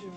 do.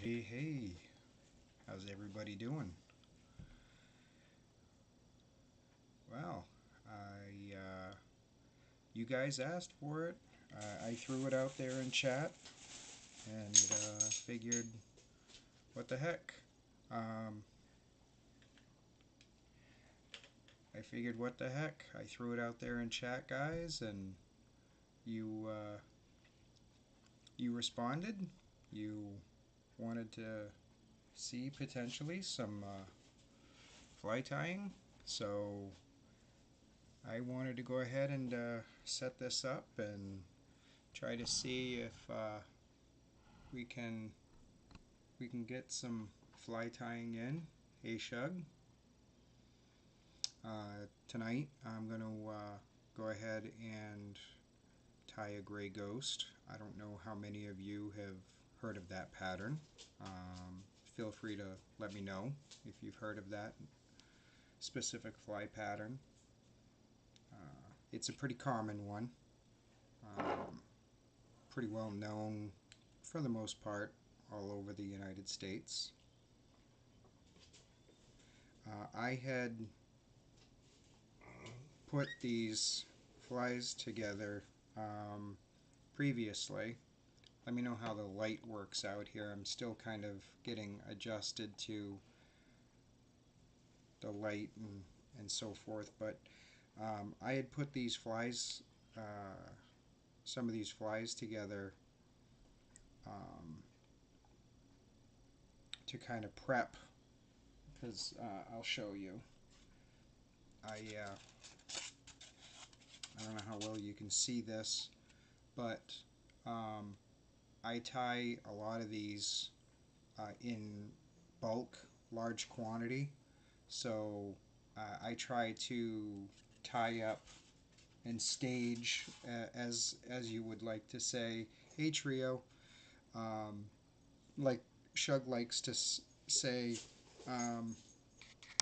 Hey, how's everybody doing? Well, you guys asked for it. I threw it out there in chat and figured, what the heck? I figured, what the heck? I threw it out there in chat, guys, and you you responded. You wanted to see potentially some fly tying, so I wanted to go ahead and set this up and try to see if we can get some fly tying in. Hey Shug. Tonight I'm going to go ahead and tie a gray ghost. I don't know how many of you have heard of that pattern. Feel free to let me know if you've heard of that specific fly pattern. It's a pretty common one, pretty well known for the most part all over the United States. I had put these flies together previously. Let me know how the light works out here. I'm still kind of getting adjusted to the light and so forth, but I had put these flies, some of these flies together to kind of prep, because I'll show you. I don't know how well you can see this, but I tie a lot of these in bulk, large quantity, so I try to tie up and stage, as you would like to say. Hey Trio, like Shug likes to say, let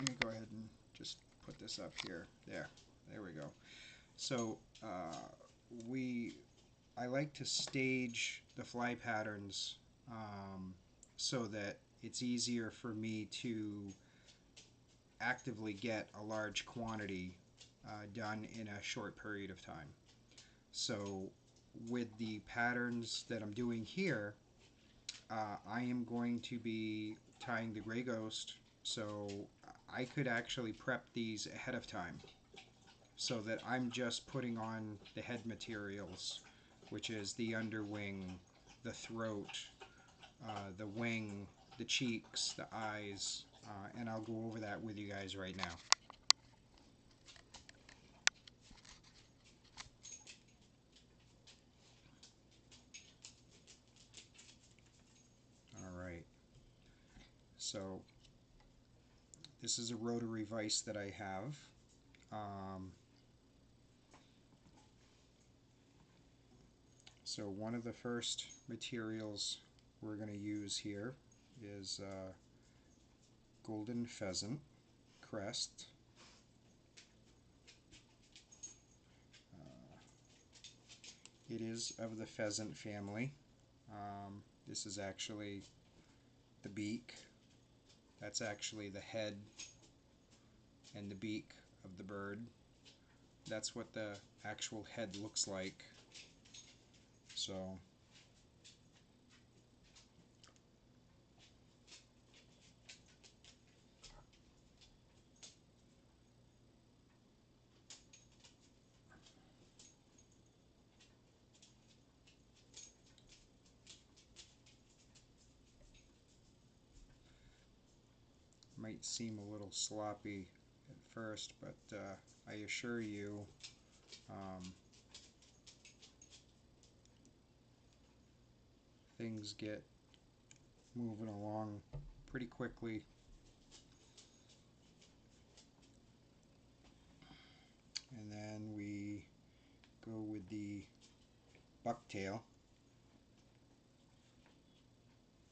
me go ahead and just put this up here. There we go. So I like to stage the fly patterns so that it's easier for me to actively get a large quantity done in a short period of time. So with the patterns that I'm doing here, I am going to be tying the gray ghost, so I could actually prep these ahead of time so that I'm just putting on the head materials, which is the underwing, the throat, the wing, the cheeks, the eyes, and I'll go over that with you guys right now. Alright, so this is a rotary vise that I have. So one of the first materials we're going to use here is golden pheasant, crest. It is of the pheasant family. This is actually the beak. That's actually the head and the beak of the bird. That's what the actual head looks like. So might seem a little sloppy at first, but I assure you things get moving along pretty quickly. And then we go with the bucktail,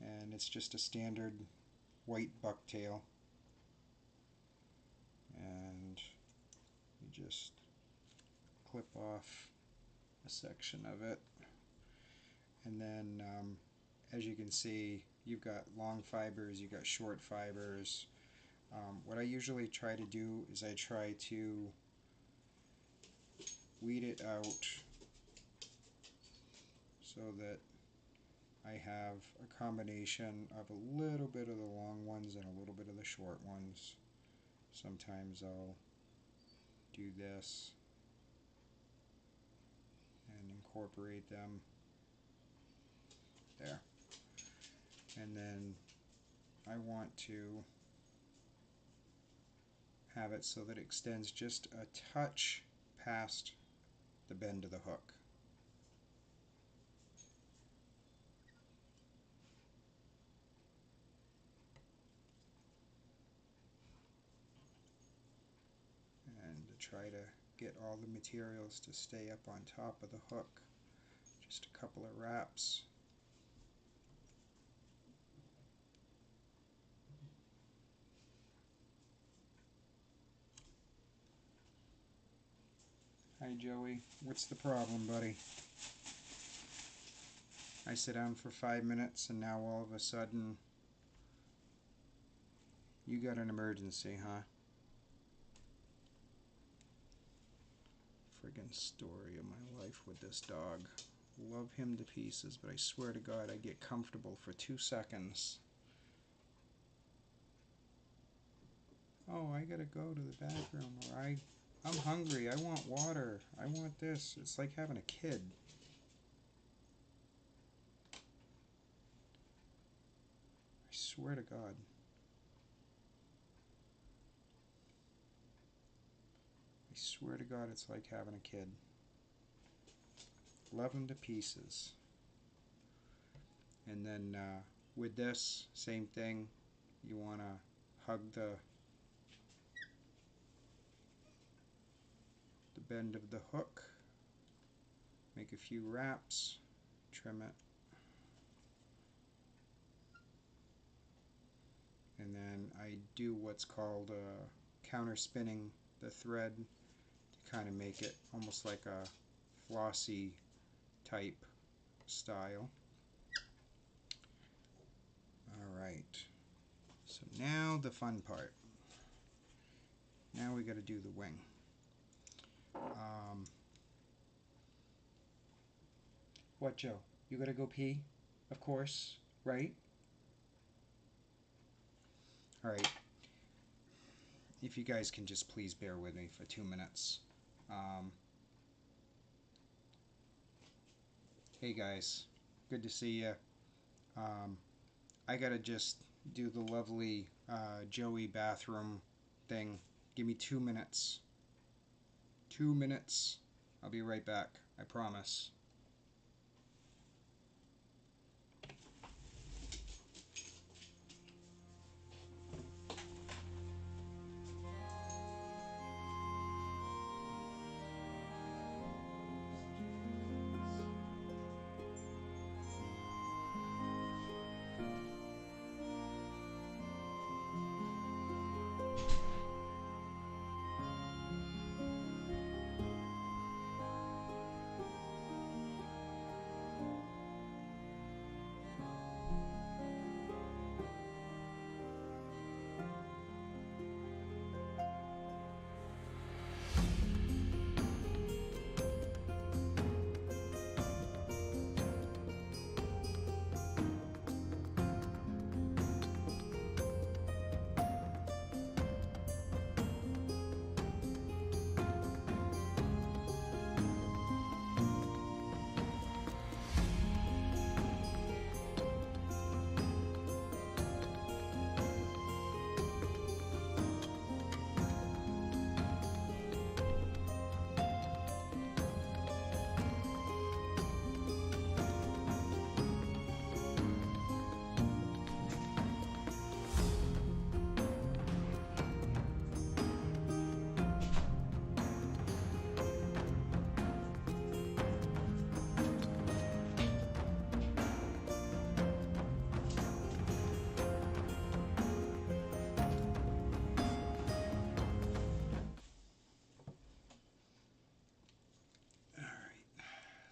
and it's just a standard white bucktail, and you just clip off a section of it, and then as you can see, you've got long fibers, you've got short fibers. What I usually try to do is I try to weed it out so that I have a combination of a little bit of the long ones and a little bit of the short ones. Sometimes I'll do this and incorporate them there. And then I want to have it so that it extends just a touch past the bend of the hook. And to try to get all the materials to stay up on top of the hook, just a couple of wraps. Hi Joey, what's the problem, buddy? I sit down for 5 minutes and now all of a sudden you got an emergency, huh? Friggin' story of my life with this dog. Love him to pieces, but I swear to God I get comfortable for 2 seconds. Oh, I gotta go to the bathroom, or I'm hungry, I want water, I want this. It's like having a kid. I swear to God. I swear to God it's like having a kid. Love him to pieces. And then with this, same thing. You want to hug the bend of the hook, make a few wraps, trim it, and then I do what's called counter spinning the thread to kind of make it almost like a flossy type style. Alright, so now the fun part. Now we got to do the wing. What, Joe? You gotta go pee? Of course, right? Alright. If you guys can just please bear with me for 2 minutes. Hey guys, good to see you. I gotta just do the lovely Joey bathroom thing. Give me 2 minutes. 2 minutes. I'll be right back. I promise.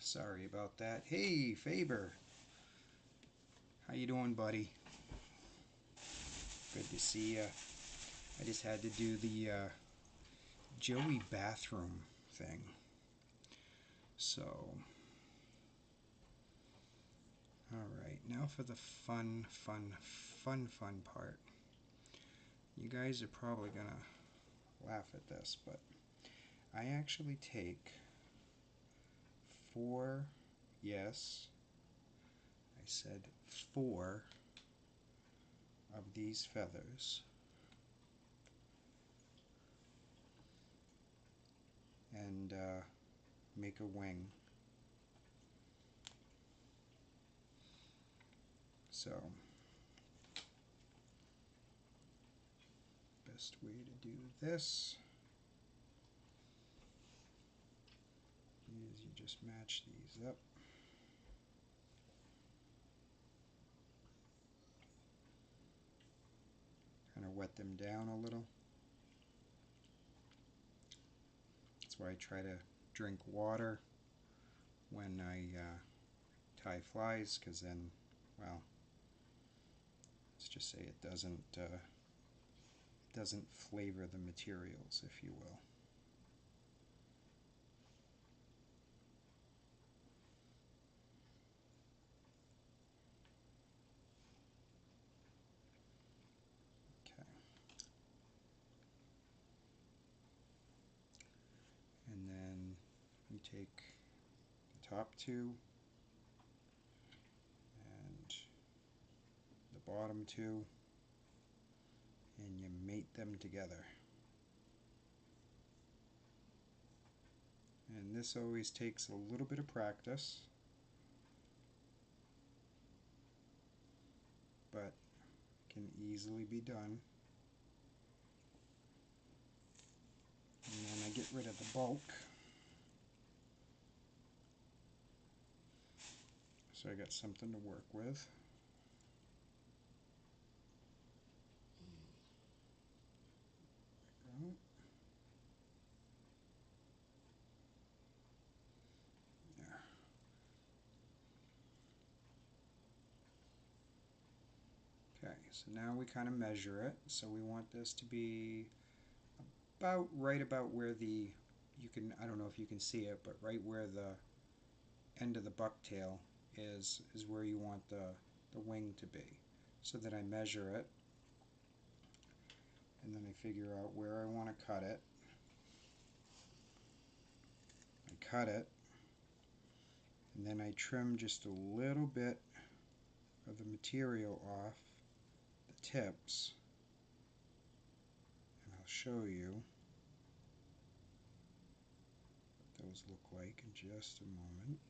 Sorry about that. Hey, Faber. How you doing, buddy? Good to see ya. I just had to do the Joey bathroom thing. So, alright, now for the fun part. You guys are probably gonna laugh at this, but I actually take 4, yes, I said 4 of these feathers and make a wing. So, best way to do this is you just match these up. Kind of wet them down a little. That's why I try to drink water when I tie flies, because then, well, let's just say it doesn't flavor the materials, if you will. Okay. And then you take the top 2 and the bottom 2 and you mate them together. And this always takes a little bit of practice, but can easily be done. And then I get rid of the bulk. So I got something to work with. There we go. There. Okay, so now we kind of measure it. So we want this to be right about where the, I don't know if you can see it, but right where the end of the bucktail is where you want the wing to be. So then I measure it, and then I figure out where I want to cut it. I cut it, and then I trim just a little bit of the material off the tips, and I'll show you what those look like in just a moment.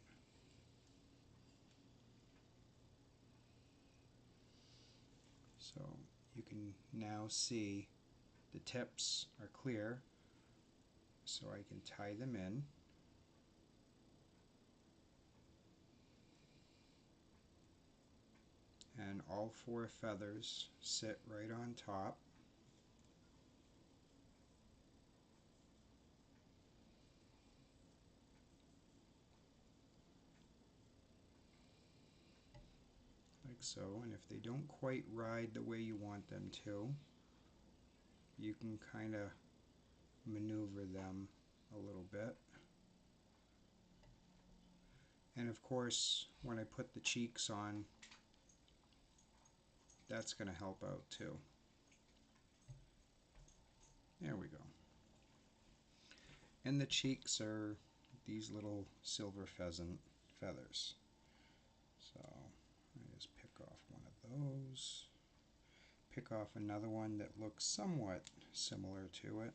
So you can now see the tips are clear, so I can tie them in. And all 4 feathers sit right on top. Like so, and if they don't quite ride the way you want them to, you can kind of maneuver them a little bit. And of course, when I put the cheeks on, that's going to help out too. There we go. And the cheeks are these little silver pheasant feathers. So I just pick off one of those. Pick off another one that looks somewhat similar to it.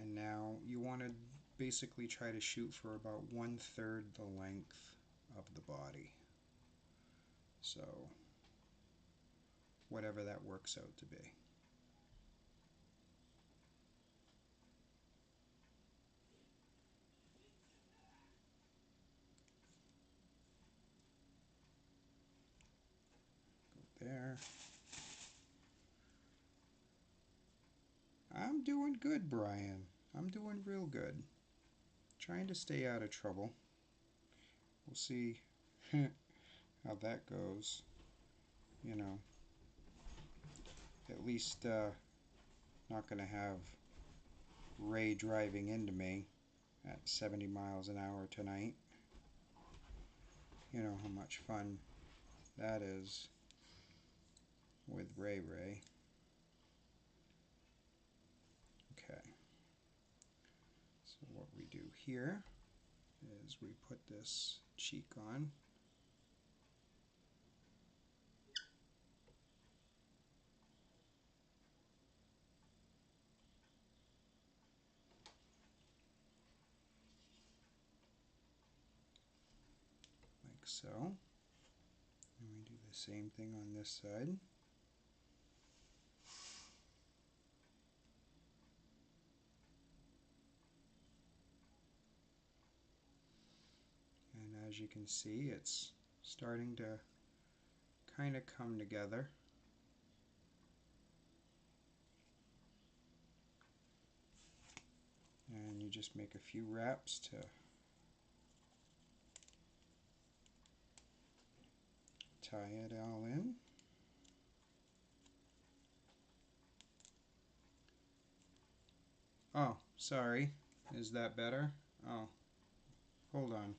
And now you want to basically try to shoot for about 1/3 the length of the body. So whatever that works out to be. Go there. I'm doing good, Brian. I'm doing real good. Trying to stay out of trouble. We'll see how that goes. You know, at least not going to have Ray driving into me at 70 miles an hour tonight. You know how much fun that is with Ray. Okay, so what we do here is we put this cheek on. Like so. And we do the same thing on this side. And as you can see, it's starting to kind of come together. And you just make a few wraps to tie it all in. Oh, sorry. Is that better? Oh, hold on.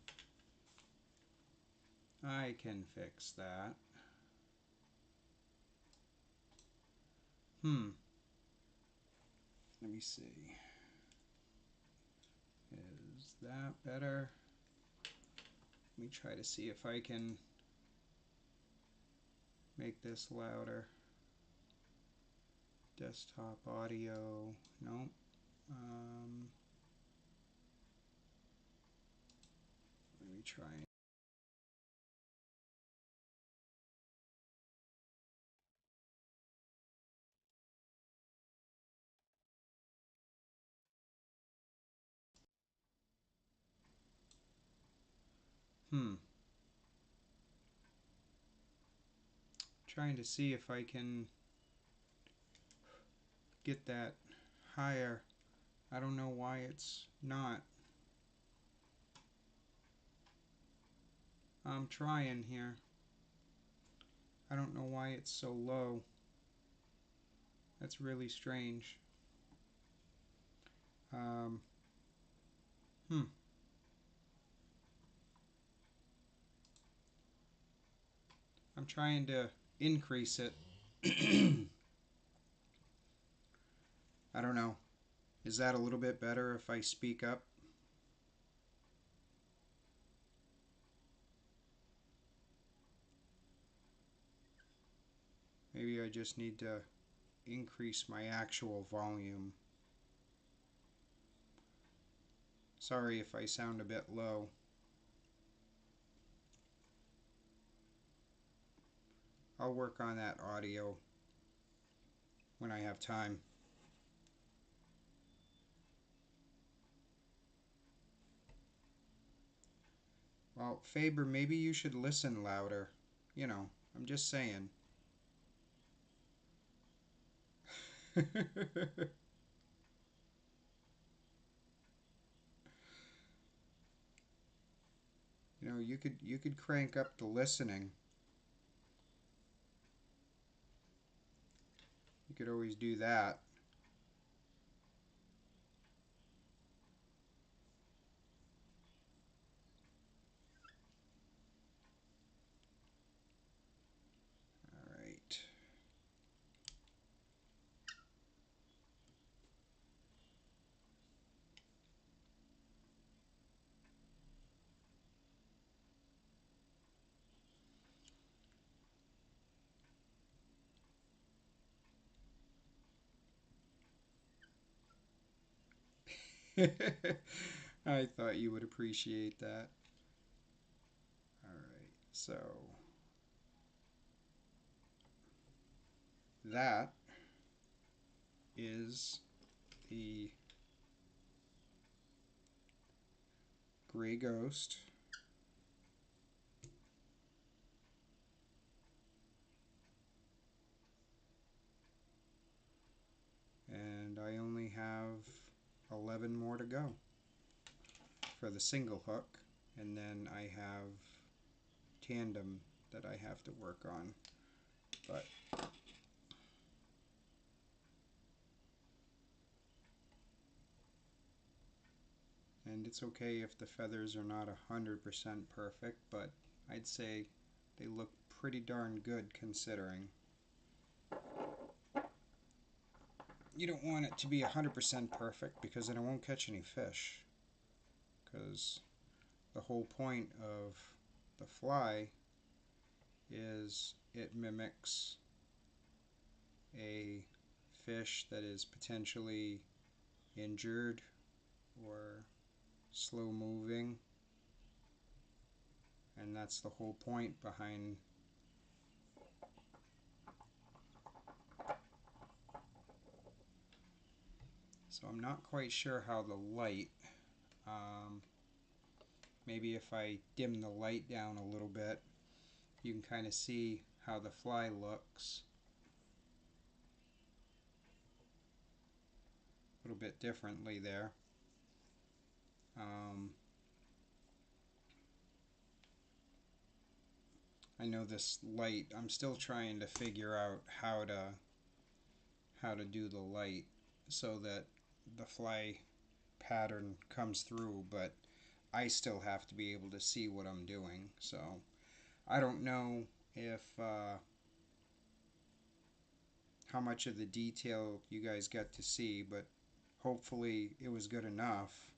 I can fix that. Let me see. Is that better? Let me try to see if I can make this louder. Desktop audio. Nope. Let me try. Trying to see if I can get that higher. I don't know why it's not. I'm trying here. I don't know why it's so low. That's really strange. Um, I'm trying to increase it. I don't know. Is that a little bit better if I speak up? Maybe I just need to increase my actual volume. Sorry if I sound a bit low. I'll work on that audio when I have time. Well, Faber, maybe you should listen louder. You know, I'm just saying. You know, you could crank up the listening. You could always do that. All right. I thought you would appreciate that. All right. So that is the gray ghost. And I only have a 11 more to go for the single hook, and then I have tandem that I have to work on. But and it's okay if the feathers are not 100% perfect, but I'd say they look pretty darn good considering. You don't want it to be 100% perfect because then it won't catch any fish. Because the whole point of the fly is it mimics a fish that is potentially injured or slow moving, and that's the whole point behind so I'm not quite sure how the light maybe if I dim the light down a little bit you can kind of see how the fly looks a little bit differently there. I know this light, I'm still trying to figure out how to do the light so that the fly pattern comes through, but I still have to be able to see what I'm doing. So I don't know if how much of the detail you guys got to see, but hopefully it was good enough.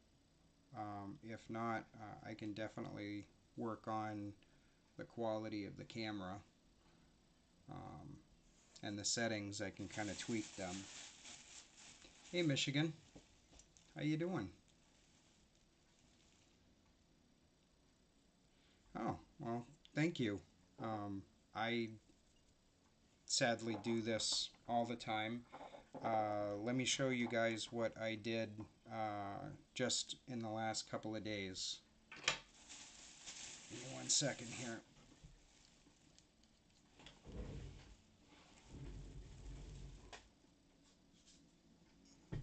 If not, I can definitely work on the quality of the camera and the settings. I can kind of tweak them. Hey Michigan, how you doing? Oh, well, thank you. I sadly do this all the time. Let me show you guys what I did just in the last couple of days. Give me 1 second here.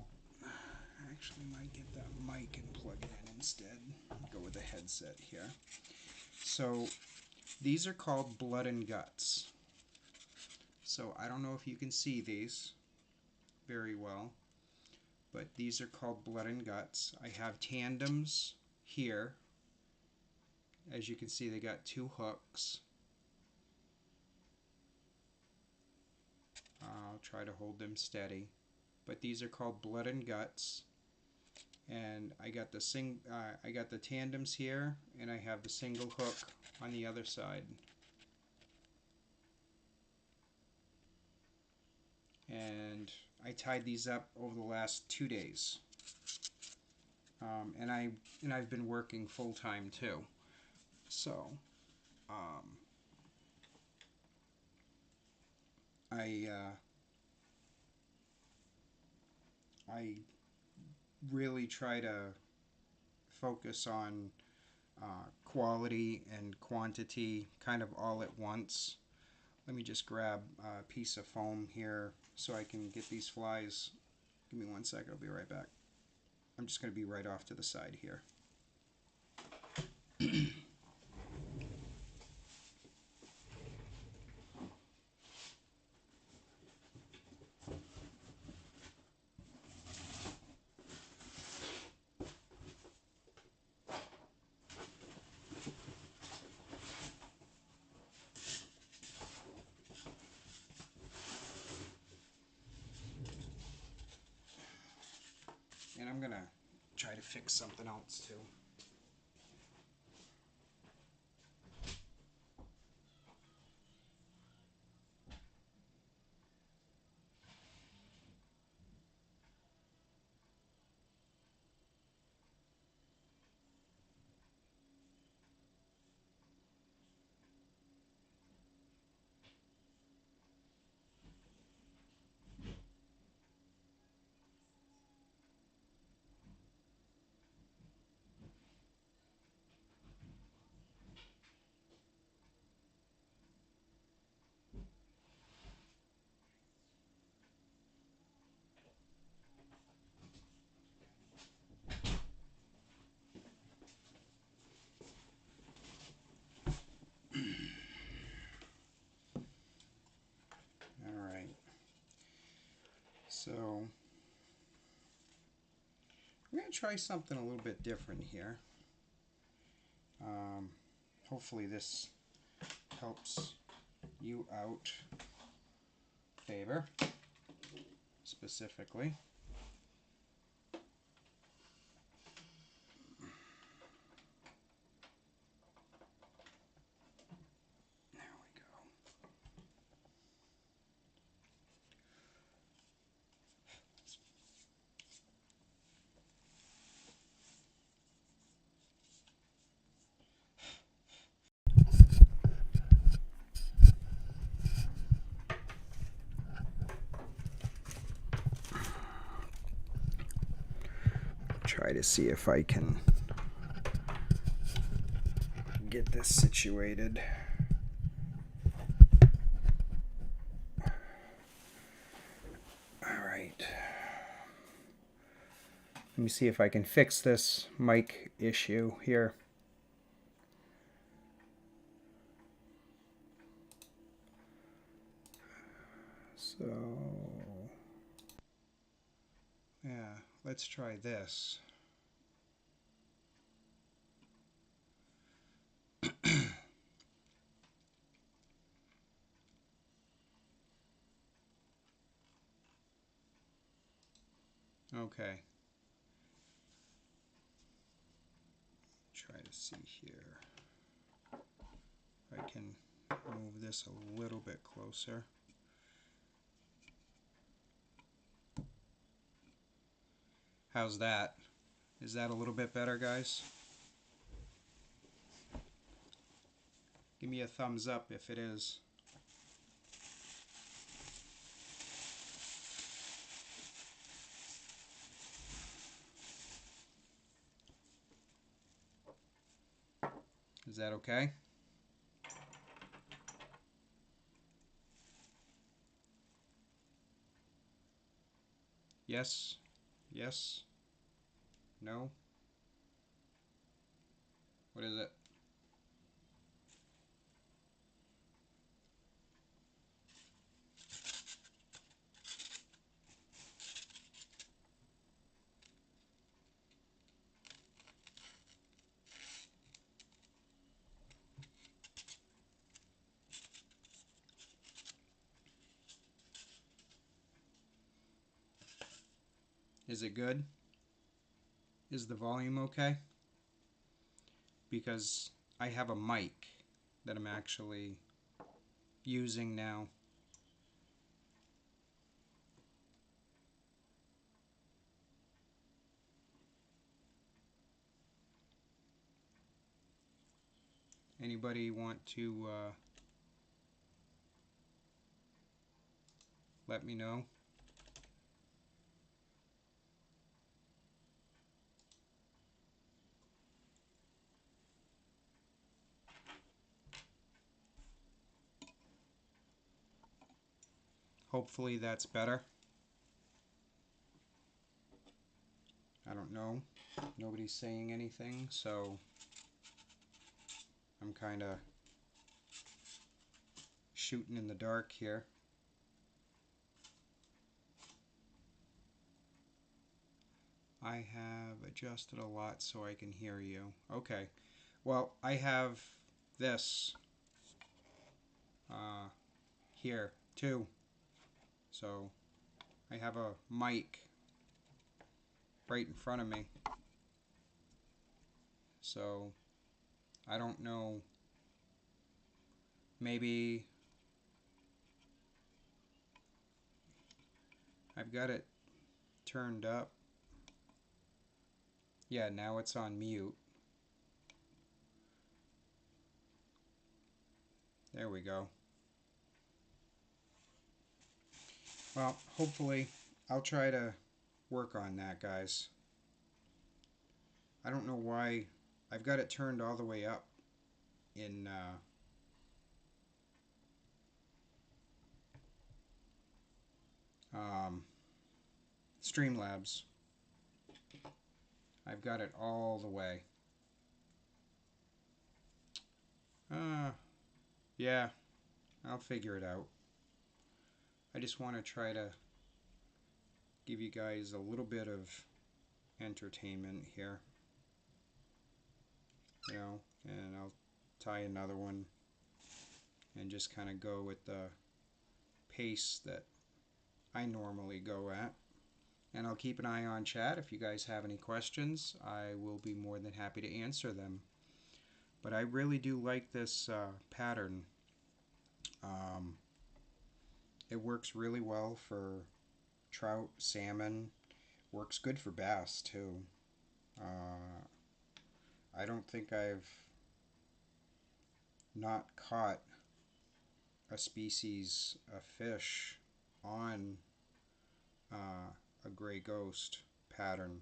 I actually might get that mic and plug it in instead. Go with the headset here. So these are called blood and guts. So I don't know if you can see these very well, but these are called blood and guts. I have tandems here. As you can see, they got 2 hooks. I'll try to hold them steady. But these are called blood and guts. And I got the tandems here, and I have the single hook on the other side. And I tied these up over the last 2 days. And I've been working full time too. So I really try to focus on quality and quantity kind of all at once. Let me just grab a piece of foam here so I can get these flies. Give me 1 second, I'll be right back. I'm just going to be right off to the side here. And I'm going to try to fix something else too. So we're going to try something a little bit different here. Hopefully this helps you out, Faber, specifically. There we go. Try to see if I can get this situated. All right. Let me see if I can fix this mic issue here. So, yeah, let's try this. Okay. Try to see here. I can move this a little bit closer. How's that? Is that a little bit better, guys? Give me a thumbs up if it is. Is that okay? Yes? Yes? No? What is it? Is it good? Is the volume okay? Because I have a mic that I'm actually using now. Anybody want to let me know? Hopefully that's better. I don't know. Nobody's saying anything, so I'm kind of shooting in the dark here. I have adjusted a lot so I can hear you. Okay. Well, I have this here too. So I have a mic right in front of me. So I don't know. Maybe I've got it turned up. Yeah, now it's on mute. There we go. Well, hopefully I'll try to work on that, guys. I don't know why I've got it turned all the way up in Streamlabs. I've got it all the way. Yeah, I'll figure it out. I just want to try to give you guys a little bit of entertainment here, you know, and I'll tie another one and just kind of go with the pace that I normally go at. And I'll keep an eye on chat. If you guys have any questions, I will be more than happy to answer them. But I really do like this pattern. It works really well for trout, salmon. Works good for bass too. I don't think I've not caught a species of fish on a gray ghost pattern.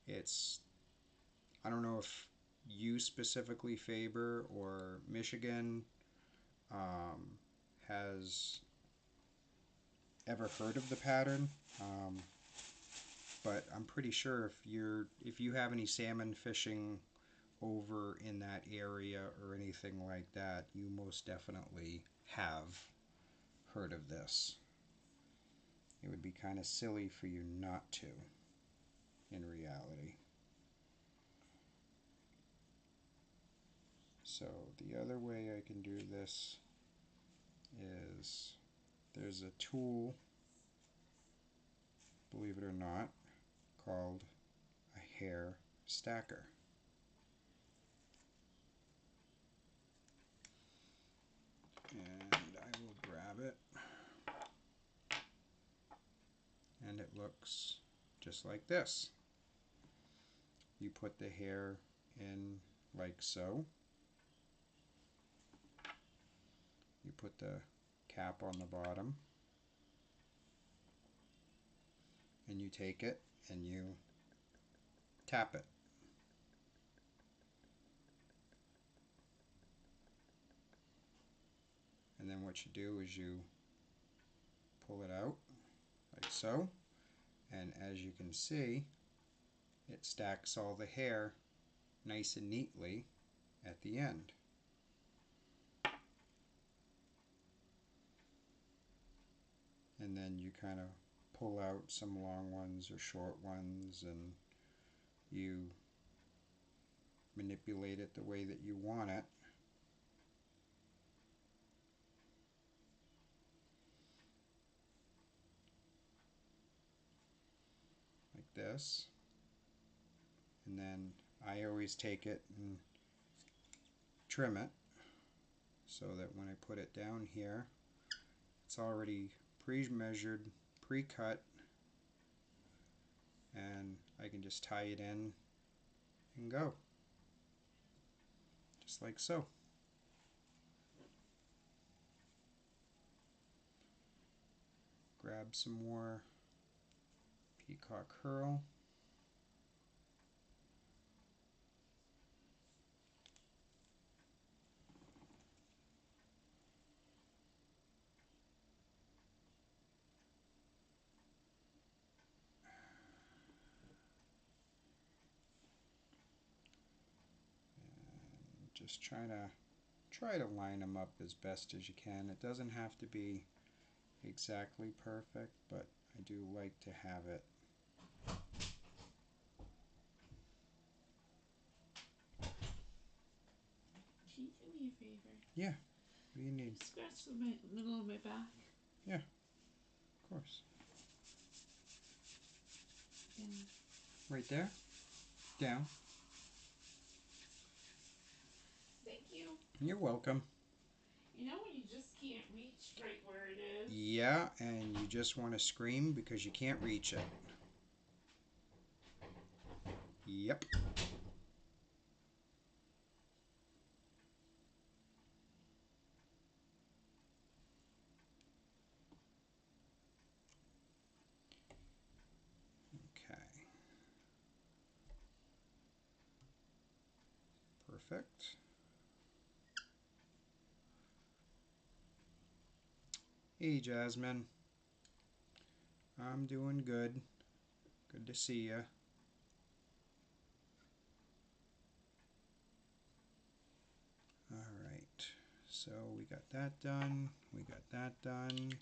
It's, I don't know if you specifically, Faber or Michigan, has ever heard of the pattern, but I'm pretty sure if you have any salmon fishing over in that area or anything like that, you most definitely have heard of this. It would be kind of silly for you not to, in reality. So the other way I can do this is, there's a tool, believe it or not, called a hair stacker. And I will grab it, and it looks just like this. You put the hair in like so. You put the cap on the bottom, and you take it and you tap it. And then what you do is you pull it out like so, and as you can see, it stacks all the hair nice and neatly at the end. And then you kind of pull out some long ones or short ones, and you manipulate it the way that you want it. Like this. And then I always take it and trim it so that when I put it down here, it's already pre-measured, pre-cut, and I can just tie it in and go. Just like so. Grab some more peacock herl. And just try to line them up as best as you can. It doesn't have to be exactly perfect, but I do like to have it. Can you do me a favor? Yeah. What do you need? Scratch the middle of my back. Yeah, of course. Yeah. Right there? Down. Thank you. You're welcome. You know when you just can't reach right where it is? Yeah, and you just want to scream because you can't reach it. Yep. Okay. Perfect. Hey, Jasmine. I'm doing good. Good to see ya. Alright, so we got that done. We got that done.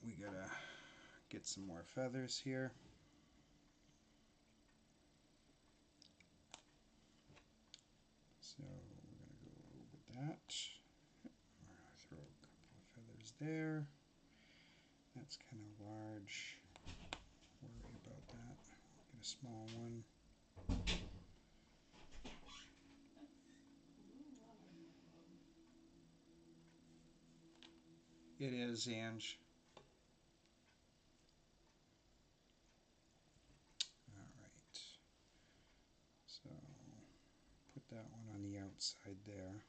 we gotta get some more feathers here. So we're gonna go with that. Throw a couple of feathers there. That's kind of large. Worry about that. Get a small one. It is, Ange. Alright. So put that one on the outside there.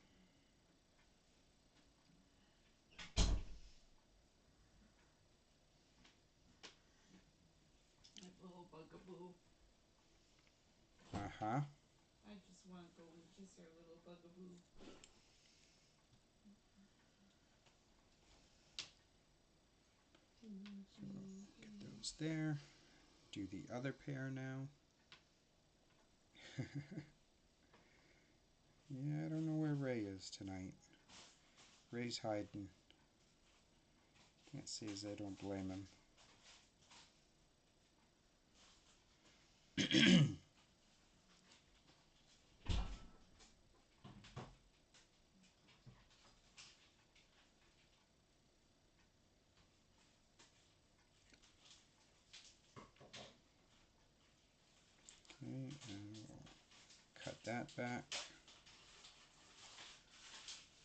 That little bugaboo. Uh-huh. I just want to go and kiss our little bugaboo. So get those there. Do the other pair now. Yeah, I don't know where Ray is tonight. Ray's hiding. Can't say as I don't blame him. Okay, and we'll cut that back.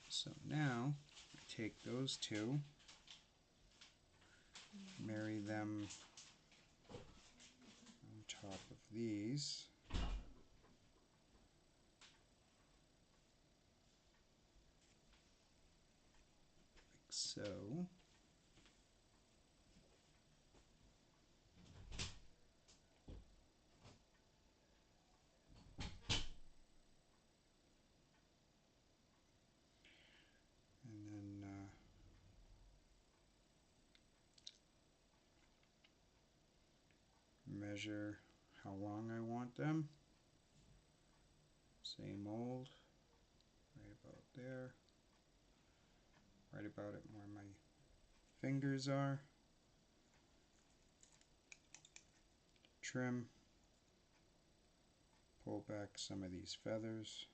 So now take those two, marry them on top of these. Like so. And then measure how long I want them. Same old, right about there, right about it where my fingers are. Trim, pull back some of these feathers.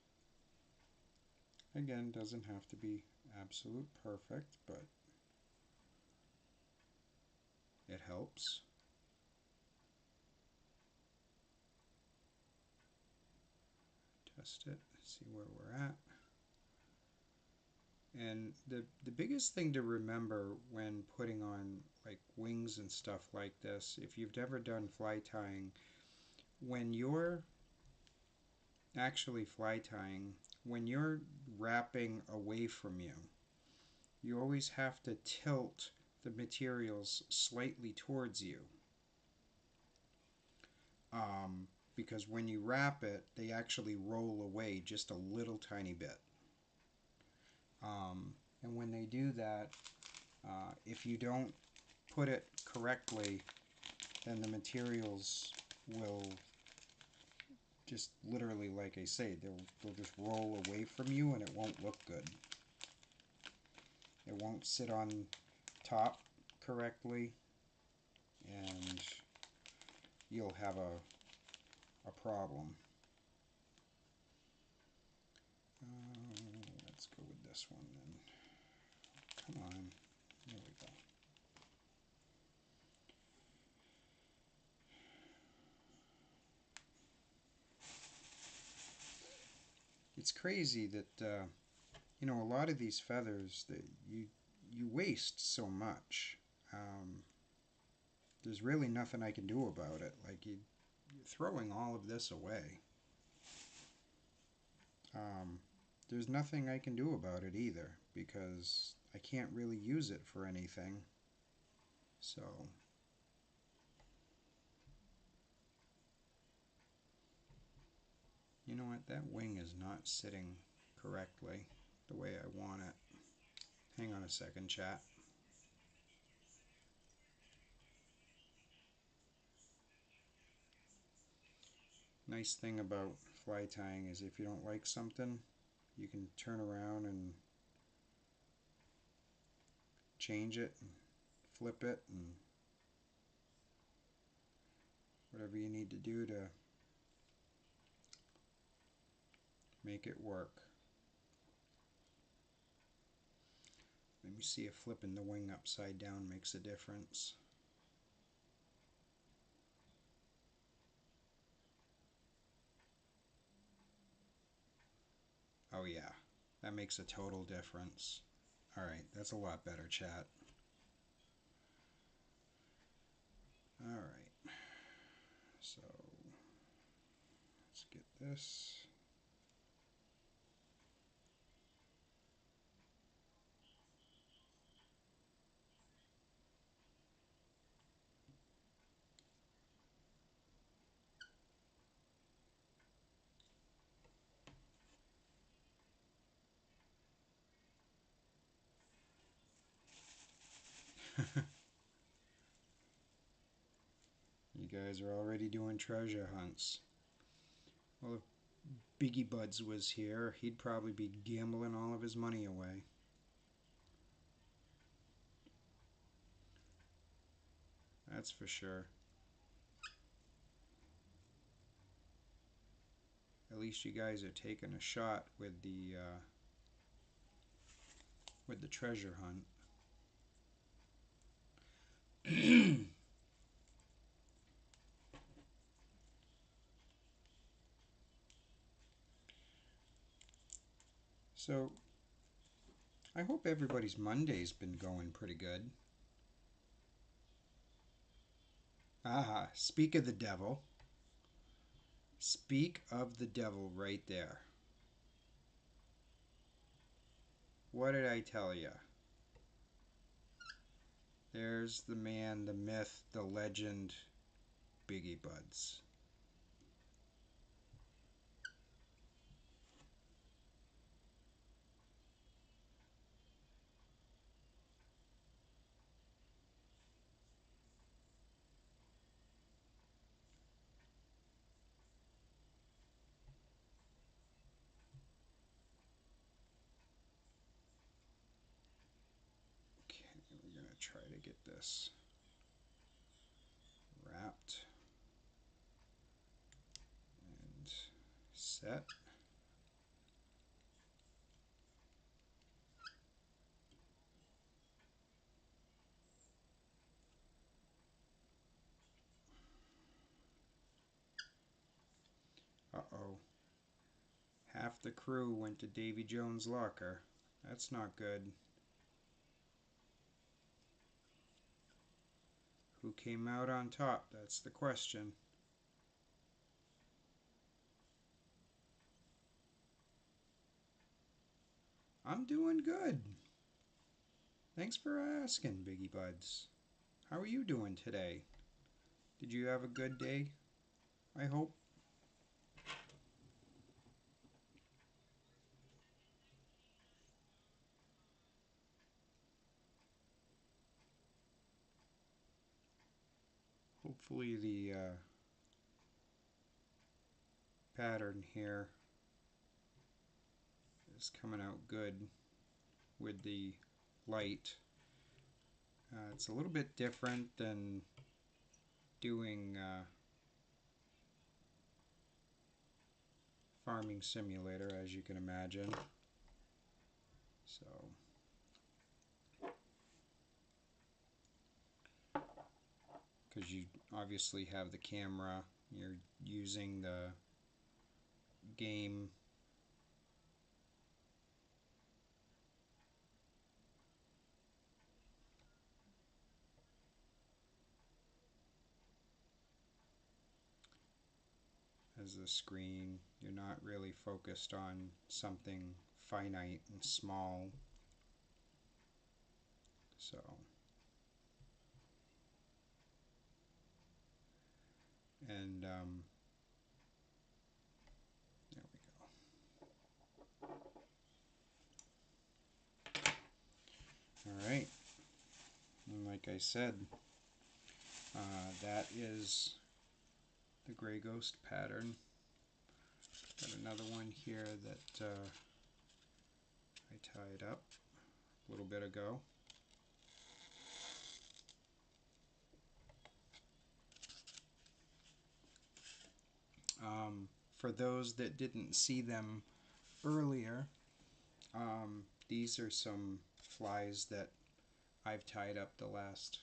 Again, doesn't have to be absolute perfect, but it helps. Test it, see where we're at. And the biggest thing to remember when putting on like wings and stuff like this, if you've never done fly tying, when you're actually fly tying, when you're wrapping away from you, you always have to tilt the materials slightly towards you. Because when you wrap it, they actually roll away just a little tiny bit. And when they do that, if you don't put it correctly, then the materials will just literally, like I say, they'll just roll away from you and it won't look good. It won't sit on top correctly and you'll have a problem. Let's go with this one then. Come on. There we go. It's crazy that you know, a lot of these feathers that you waste so much. There's really nothing I can do about it. Like you're throwing all of this away. Um, there's nothing I can do about it either because I can't really use it for anything. So you know what? That wing is not sitting correctly the way I want it. Hang on a second, chat. Nice thing about fly tying is if you don't like something, you can turn around and change it and flip it and whatever you need to do to make it work. Let me see if flipping the wing upside down makes a difference. Oh yeah, that makes a total difference. Alright, that's a lot better, chat. Alright, so let's get this. You guys are already doing treasure hunts. Well, if Biggie Buds was here, he'd probably be gambling all of his money away. That's for sure. At least you guys are taking a shot with the treasure hunt. So, I hope everybody's Monday's been going pretty good. Aha, speak of the devil. Speak of the devil right there. What did I tell you? There's the man, the myth, the legend, Biggie Buds. Okay, we're going to try to get this wrapped and set. Uh-oh. Half the crew went to Davy Jones' locker. That's not good. Who came out on top? That's the question. I'm doing good. Thanks for asking, Biggie Buds. How are you doing today? Did you have a good day? I hope. Hopefully the pattern here is coming out good with the light. It's a little bit different than doing Farming Simulator, as you can imagine. So, because you obviously have the camera, you're using the game as the screen. You're not really focused on something finite and small. So, and there we go. All right. And like I said, that is the gray ghost pattern. Got another one here that I tied up a little bit ago. For those that didn't see them earlier, these are some flies that I've tied up the last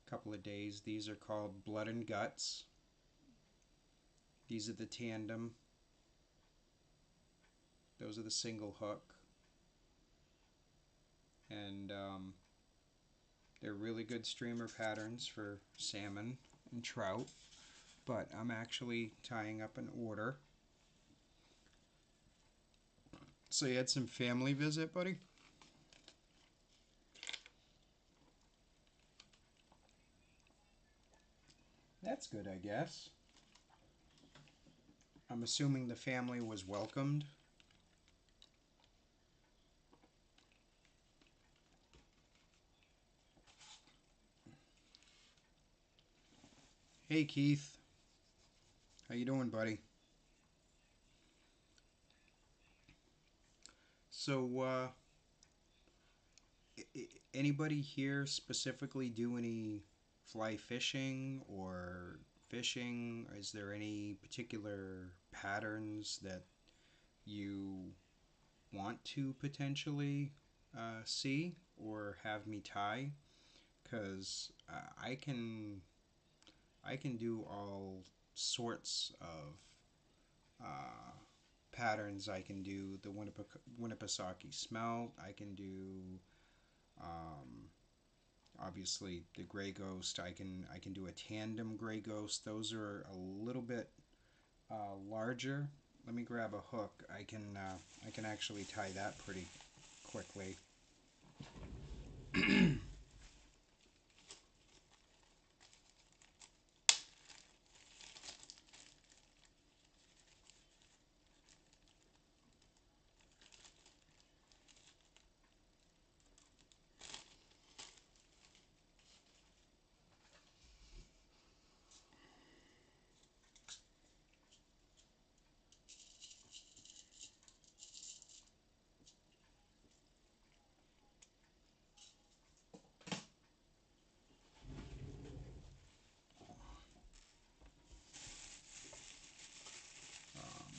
couple of days. These are called blood and guts. These are the tandem. Those are the single hook. And they're really good streamer patterns for salmon and trout. But I'm actually tying up an order. So you had some family visit, buddy? That's good, I guess. I'm assuming the family was welcomed. Hey, Keith. How you doing, buddy? So, anybody here specifically do any fly fishing or fishing? Is there any particular patterns that you want to potentially see or have me tie? Because I can do all sorts of uh, patterns. I can do the Winnipesaukee smelt. I can do um, obviously the gray ghost. I can do a tandem gray ghost. Those are a little bit larger. Let me grab a hook. I can actually tie that pretty quickly. Um,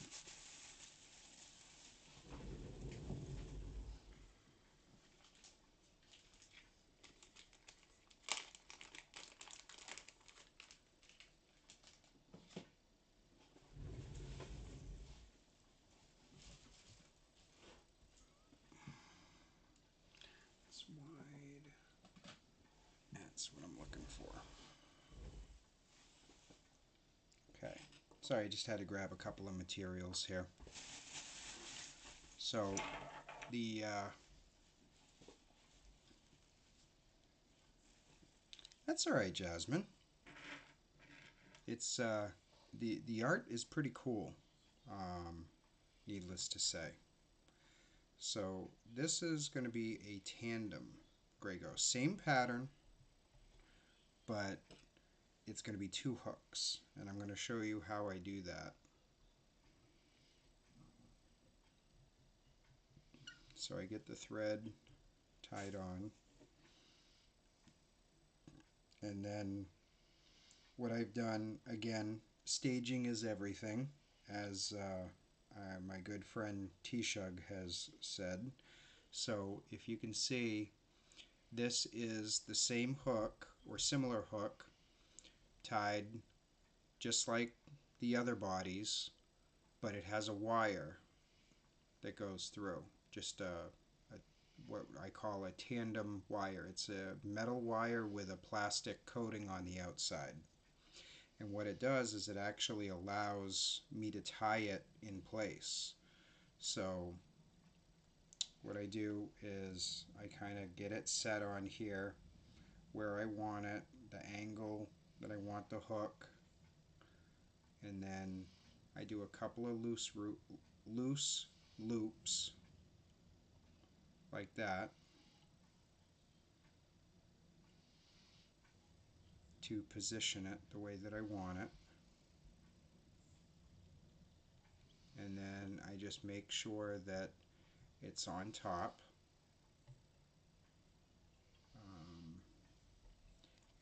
it's wide. That's what I'm looking for. Okay. Sorry, I just had to grab a couple of materials here. So the that's all right, Jasmine. It's the art is pretty cool. Um, Needless to say. So this is going to be a tandem gray ghost. Same pattern, but it's going to be two hooks, and I'm going to show you how I do that. So I get the thread tied on, and then what I've done, again, staging is everything, as my good friend T-Shug has said. So if you can see, this is the same hook or similar hook tied just like the other bodies, but it has a wire that goes through. Just what I call a tandem wire. It's a metal wire with a plastic coating on the outside. And what it does is it actually allows me to tie it in place. So what I do is I kind of get it set on here where I want it, the angle that I want the hook, and then I do a couple of loose loops like that to position it the way that I want it. And then I just make sure that it's on top. Um,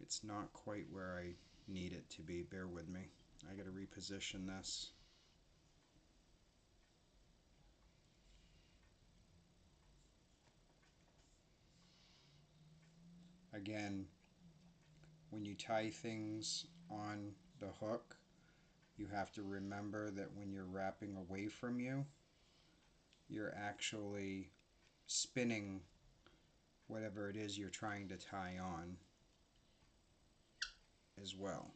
it's not quite where I need it to be, bear with me. I gotta reposition this. Again, when you tie things on the hook, you have to remember that when you're wrapping away from you, you're actually spinning whatever it is you're trying to tie on as well.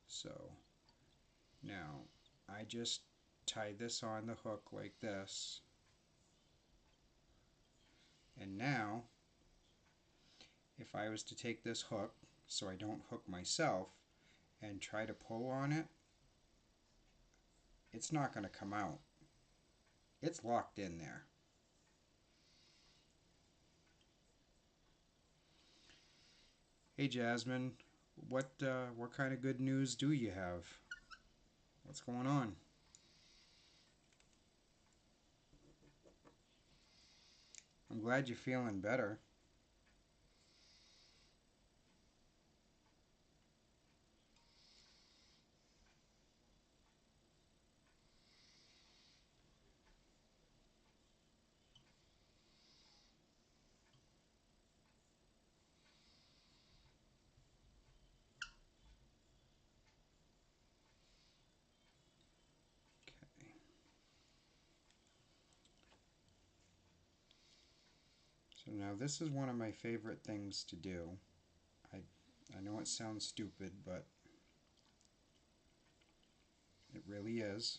So now I just tie this on the hook like this, and now if I was to take this hook so I don't hook myself and try to pull on it, it's not going to come out. It's locked in there. Hey Jasmine, what kind of good news do you have? What's going on? I'm glad you're feeling better. Okay. So now this is one of my favorite things to do. I I know it sounds stupid, but it really is.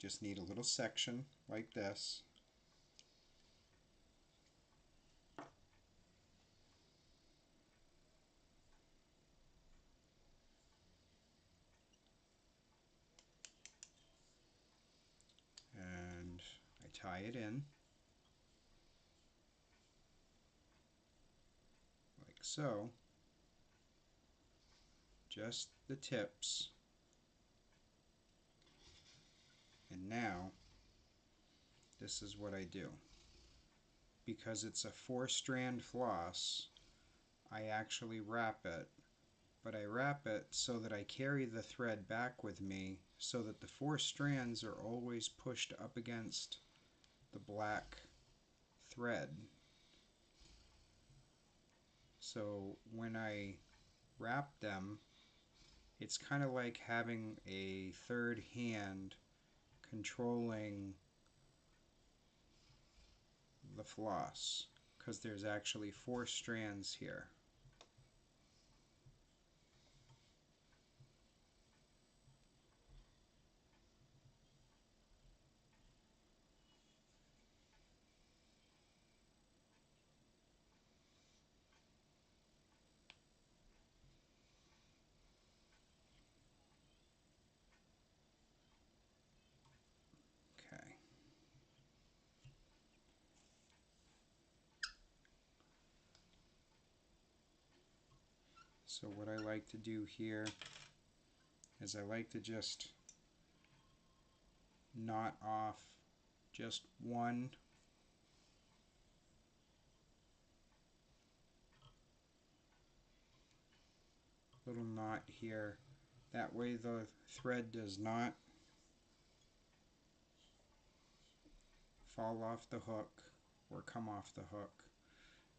Just need a little section like this. And I tie it in like so. Just the tips. And now this is what I do. Because it's a 4-strand floss, I actually wrap it, but I wrap it so that I carry the thread back with me so that the 4 strands are always pushed up against the black thread. So when I wrap them, it's kind of like having a third hand controlling the floss, because there's actually 4 strands here. Okay. So what I like to do here is I like to just knot off just one little knot here. That way the thread does not fall off the hook or come off the hook,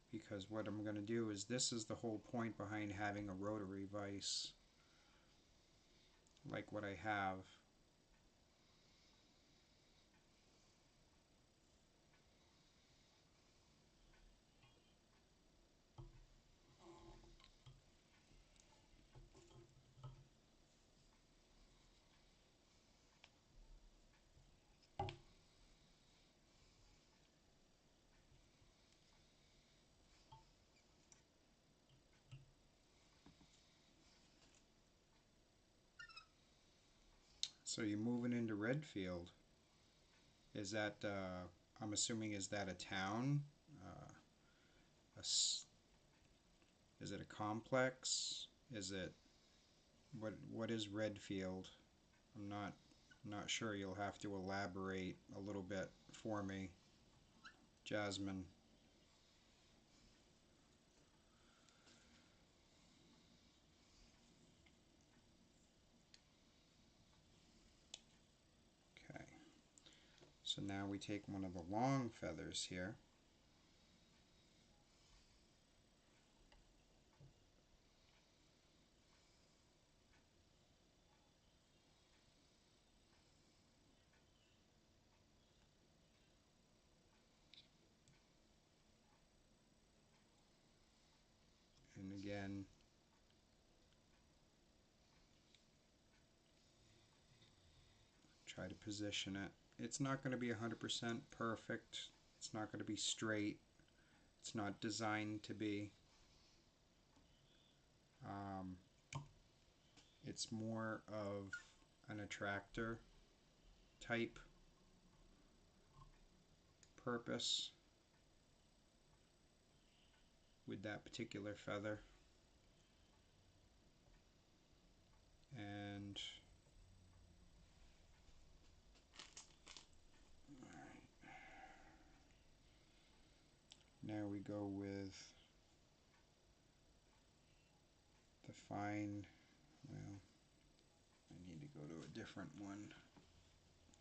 because what I'm going to do is, this is the whole point behind having a rotary vise like what I have. So you're moving into Redfield. Is that, I'm assuming, is that a town? A is it a complex? Is it, what is Redfield? I'm not sure. You'll have to elaborate a little bit for me, Jasmine. So now we take one of the long feathers here, and again try to position it. It's not going to be 100% perfect. It's not going to be straight. It's not designed to be. Um, it's more of an attractor type purpose with that particular feather. And now we go with the fine, well, I need to go to a different one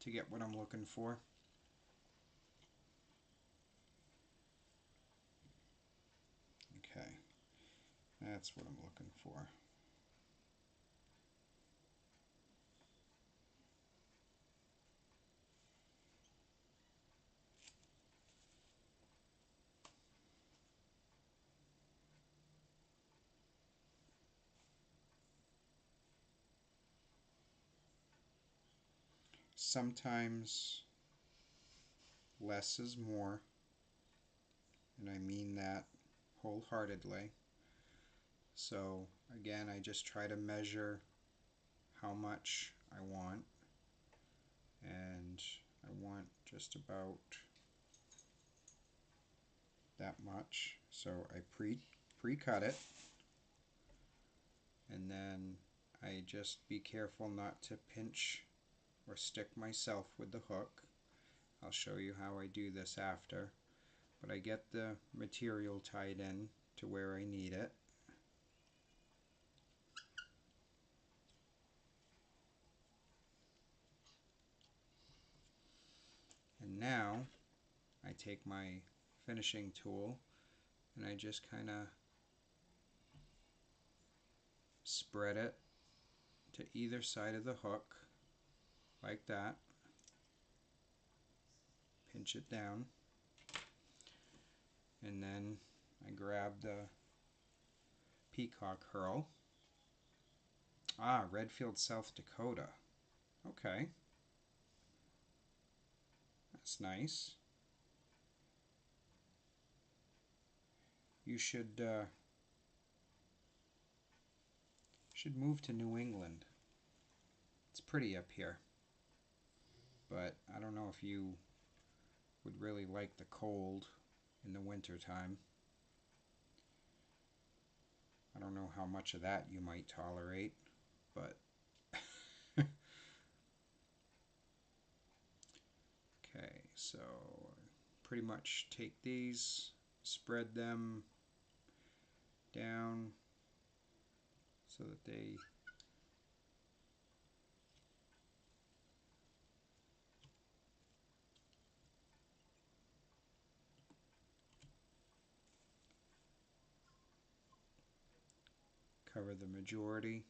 to get what I'm looking for. Okay, that's what I'm looking for. Sometimes less is more, and I mean that wholeheartedly. So again, I just try to measure how much I want, and I want just about that much. So I pre-cut it, and then I just be careful not to pinch or stick myself with the hook. I'll show you how I do this after, but I get the material tied in to where I need it. And now I take my finishing tool and I just kind of spread it to either side of the hook like that. Pinch it down, and then I grab the peacock herl. Ah, Redfield, South Dakota. Okay, that's nice. You should move to New England. It's pretty up here, but I don't know if you would really like the cold in the winter time. I don't know how much of that you might tolerate, but okay, so pretty much take these, spread them down so that they cover the majority.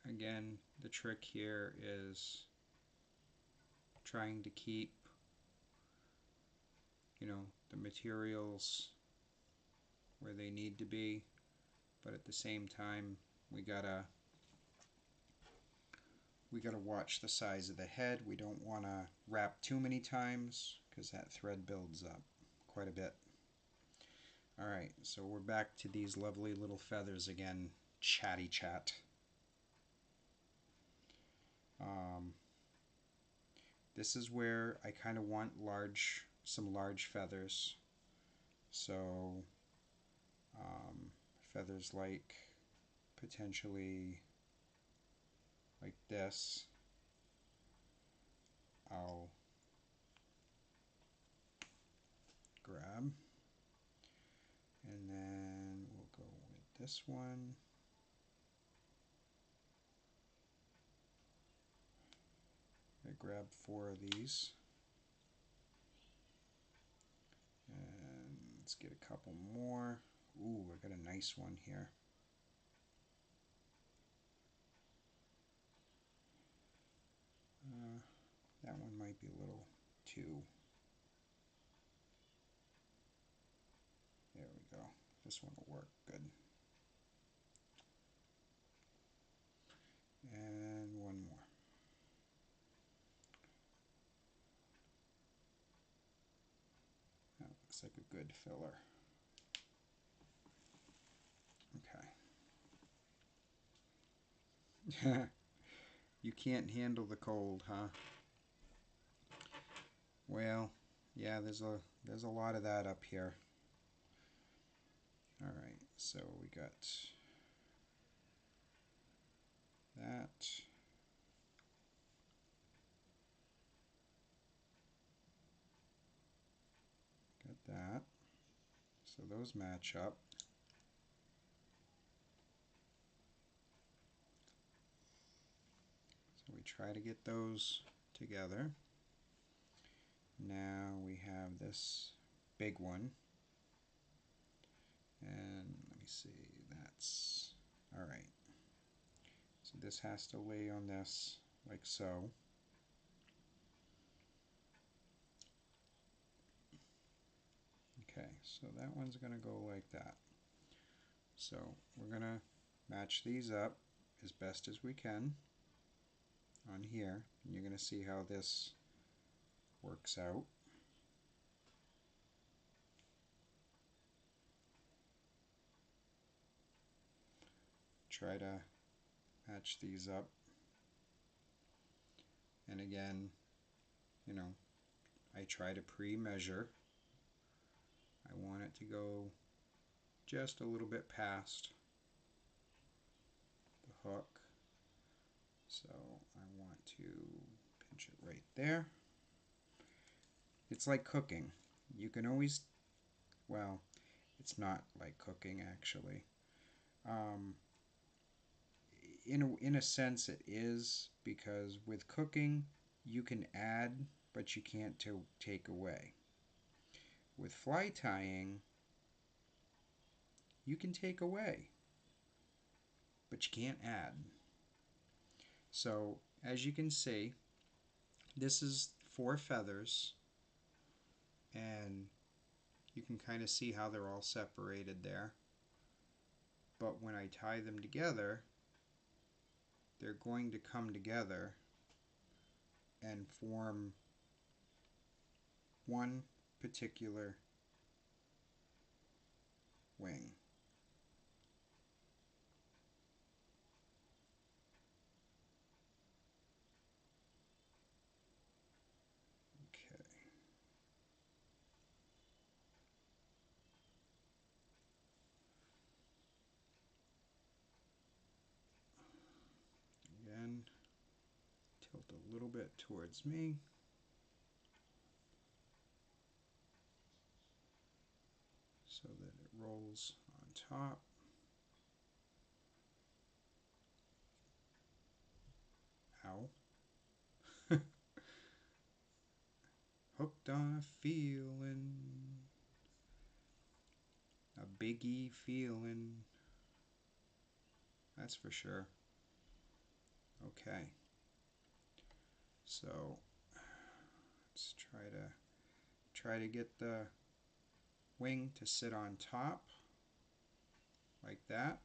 Again, the trick here is trying to keep, the materials where they need to be, but at the same time, we gotta watch the size of the head. We don't want to wrap too many times because that thread builds up quite a bit. Alright, so we're back to these lovely little feathers again. Chatty chat. This is where I kind of want some large feathers. So feathers like potentially like this. I'll grab, and then we'll go with this one. grab 4 of these. And let's get a couple more. Ooh, I got a nice one here. That one might be a little too. There we go. This one will work good. And one more. That looks like a good filler. Okay. You can't handle the cold, huh? Well, yeah, there's a lot of that up here. All right, so we got that. Got that. So those match up. So we try to get those together. Now we have this big one. And let me see, that's all right. So this has to lay on this like so. Okay, so that one's going to go like that. So we're going to match these up as best as we can on here. And you're going to see how this works out. Try to match these up. And again, you know, I try to pre-measure. I want it to go just a little bit past the hook. So I want to pinch it right there. It's like cooking. You can always, well, it's not like cooking actually. Um, in a sense it is, because with cooking you can add but you can't take away. With fly tying you can take away but you can't add. So as you can see, this is 4 feathers, and you can kind of see how they're all separated there. But when I tie them together, they're going to come together and form one particular wing. Okay. Again, tilt a little bit towards me. So that it rolls on top. Ow. Hooked on a feeling, a biggie feeling. That's for sure. Okay. So let's try to get the wing to sit on top like that.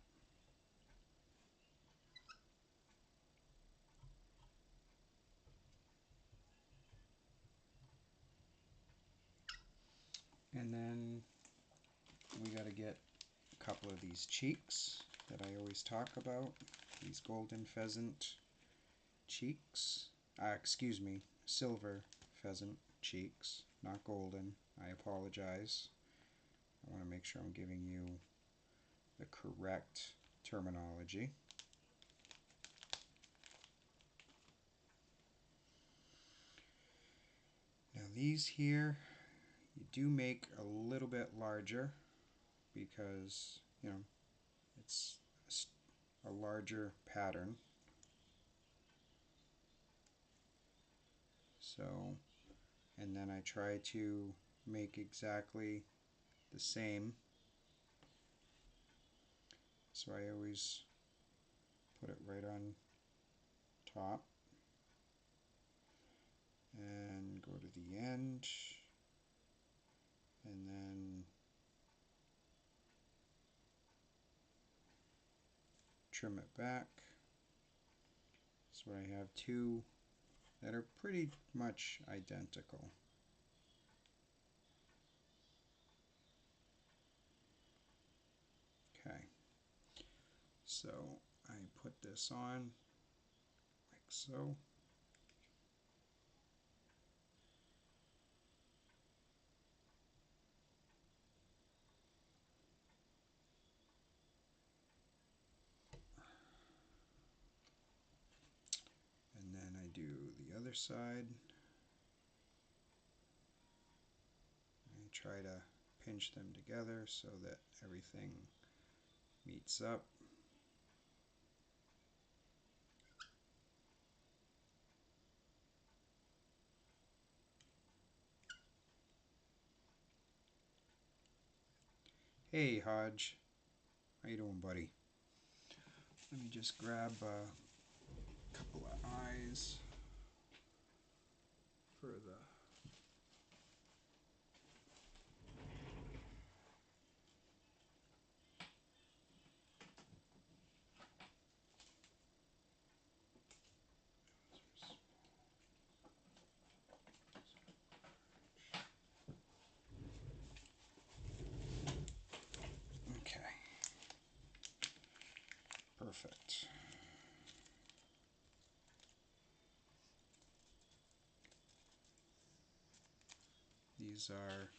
And then we got to get a couple of these cheeks that I always talk about, these golden pheasant cheeks. Excuse me, silver pheasant cheeks, not golden. I apologize. I want to make sure I'm giving you the correct terminology. Now these here, you do make a little bit larger because, you know, it's a larger pattern. So, and then I try to make exactly the same. So I always put it right on top and go to the end and then trim it back. So I have two that are pretty much identical. Okay, so I put this on like so. And then I do the other side. I try to pinch them together so that everything meets up. Hey Hodge, how you doing, buddy? Let me just grab a couple of eyes for the okay, perfect. These are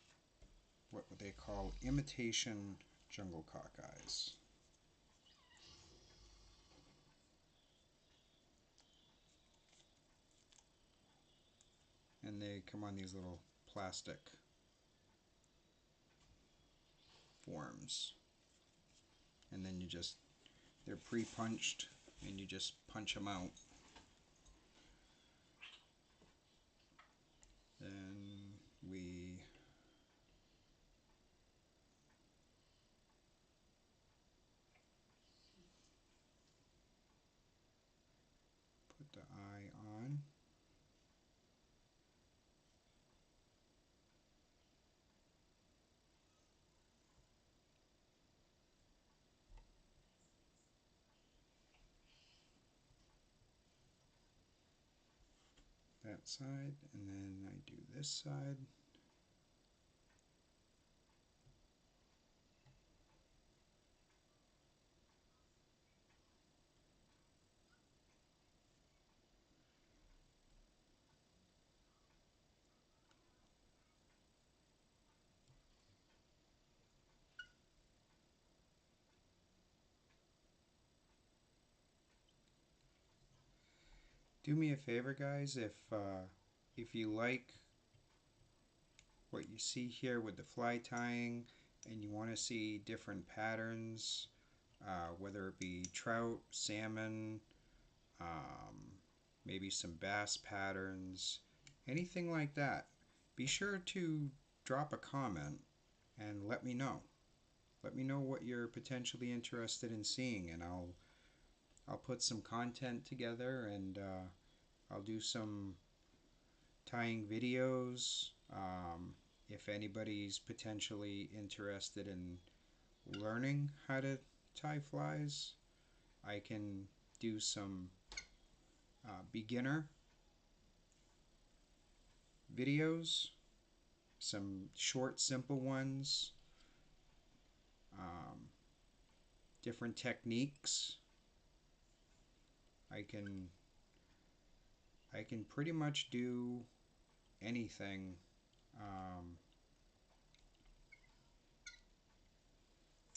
what they call imitation jungle cockeyes. And they come on these little plastic forms. And then they're pre-punched and you just punch them out. Then we put the eye on. That side, and then I do this side. Do me a favor, guys, if you like what you see here with the fly tying and you want to see different patterns, whether it be trout, salmon, um, maybe some bass patterns, anything like that, be sure to drop a comment and let me know. Let me know what you're potentially interested in seeing, and I'll put some content together and I'll do some tying videos. If anybody's potentially interested in learning how to tie flies, I can do some beginner videos, some short, simple ones, um, different techniques. I can pretty much do anything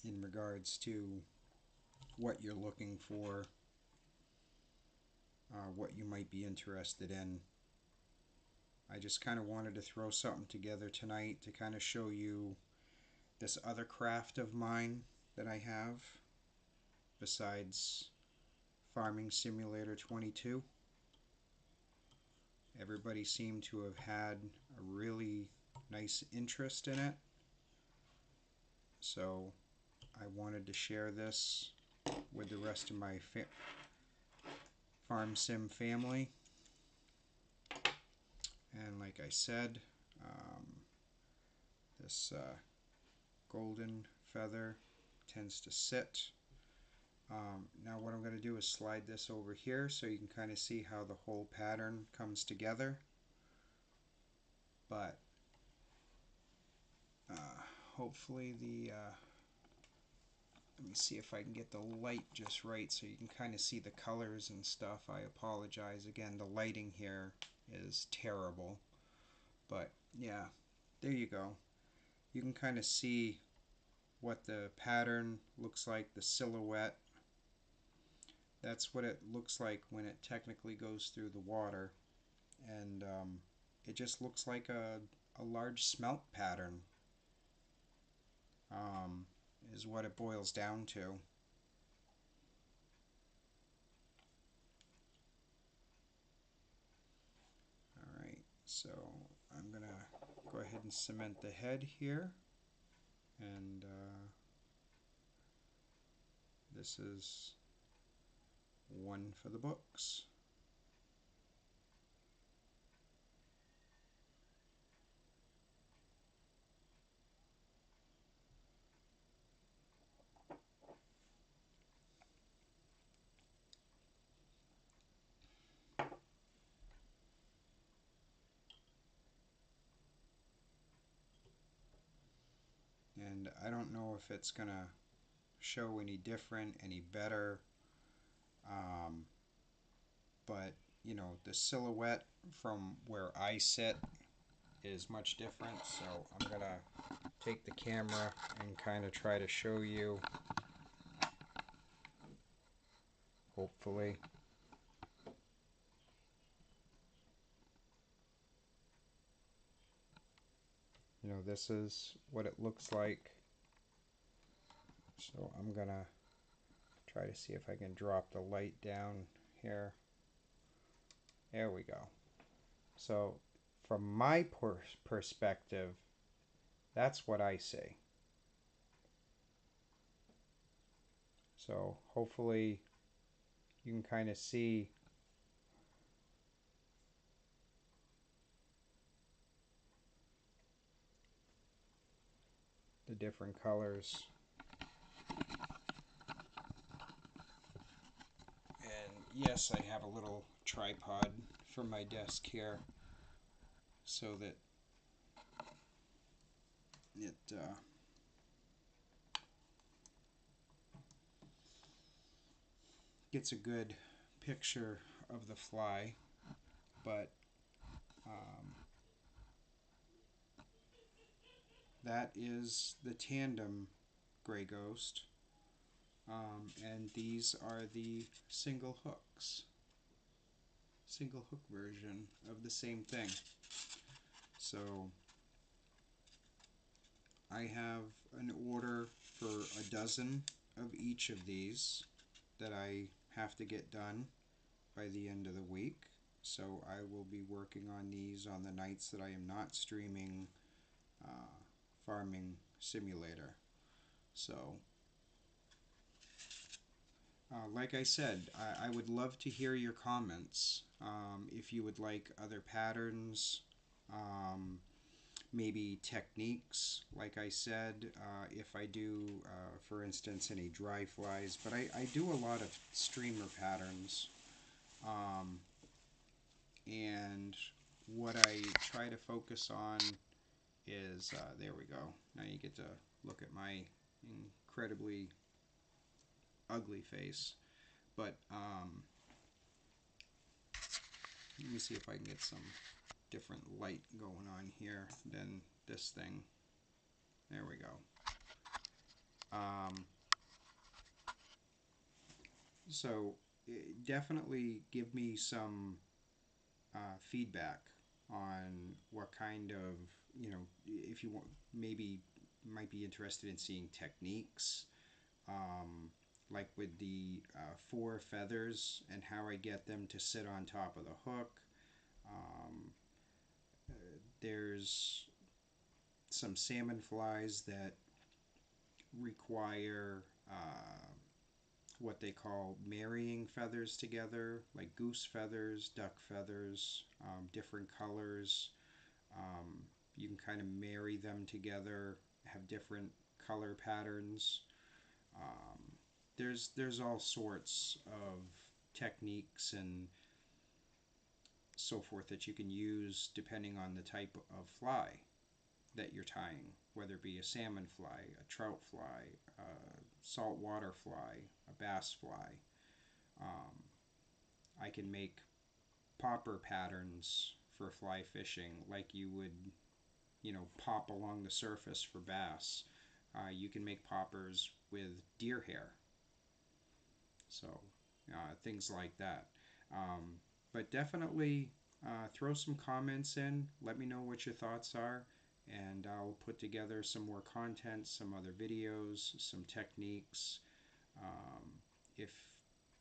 in regards to what you're looking for, what you might be interested in. I just kind of wanted to throw something together tonight to kind of show you this other craft of mine that I have besides Farming Simulator 22. everybody seemed to have had a really nice interest in it. So I wanted to share this with the rest of my farm sim family. And like I said, um, this golden feather tends to sit. Now what I'm going to do is slide this over here so you can kind of see how the whole pattern comes together. But hopefully let me see if I can get the light just right so you can kind of see the colors and stuff. I apologize again, the lighting here is terrible. But yeah, there you go. You can kind of see what the pattern looks like, the silhouette. That's what it looks like when it technically goes through the water. And it just looks like a large smelt pattern, is what it boils down to. Alright, so I'm going to go ahead and cement the head here. And this is one for the books. And I don't know if it's going to show any different, any better. Um, but, you know, the silhouette from where I sit is much different. So I'm going to take the camera and kind of try to show you, hopefully. You know, this is what it looks like. So I'm going to try to see if I can drop the light down here. There we go. So from my perspective, that's what I see. So hopefully you can kind of see the different colors. And yes, I have a little tripod for my desk here so that it gets a good picture of the fly. But that is the tandem gray ghost. And these are the single hooks. Single hook version of the same thing. So I have an order for a dozen of each of these that I have to get done by the end of the week. So I will be working on these on the nights that I am not streaming Farming Simulator. So like I said, I would love to hear your comments. If you would like other patterns, maybe techniques, like I said, if I do, for instance, any dry flies, but I do a lot of streamer patterns. And what I try to focus on is, there we go, now you get to look at my incredibly ugly face. But let me see if I can get some different light going on here than this thing. There we go. So definitely give me some feedback on what kind of, you know, if you want, maybe might be interested in seeing techniques, like with the 4 feathers and how I get them to sit on top of the hook. Um, there's some salmon flies that require what they call marrying feathers together, like goose feathers, duck feathers, different colors. Um, you can kind of marry them together, have different color patterns. Um, there's all sorts of techniques and so forth that you can use depending on the type of fly that you're tying, whether it be a salmon fly, a trout fly, a saltwater fly, a bass fly. Um, I can make popper patterns for fly fishing like you would, pop along the surface for bass. You can make poppers with deer hair, so things like that. Um, but definitely throw some comments in. Let me know what your thoughts are, and I'll put together some more content, some other videos, some techniques. Um, if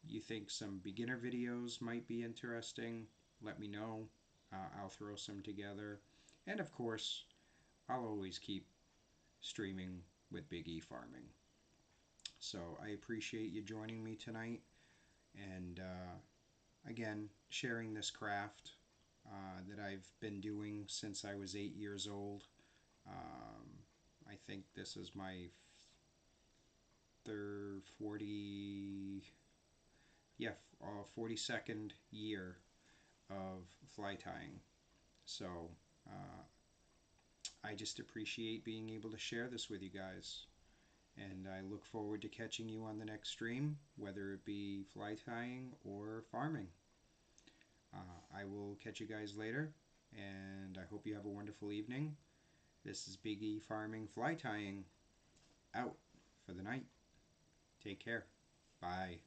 you think some beginner videos might be interesting, let me know. I'll throw some together. And of course, I'll always keep streaming with Big E Farming. So I appreciate you joining me tonight and again, sharing this craft that I've been doing since I was 8 years old. Um, I think this is my third 42nd year of fly tying. So uh, I just appreciate being able to share this with you guys. And I look forward to catching you on the next stream, whether it be fly tying or farming. I will catch you guys later, and I hope you have a wonderful evening. This is Big E Farming Fly Tying out for the night. Take care. Bye.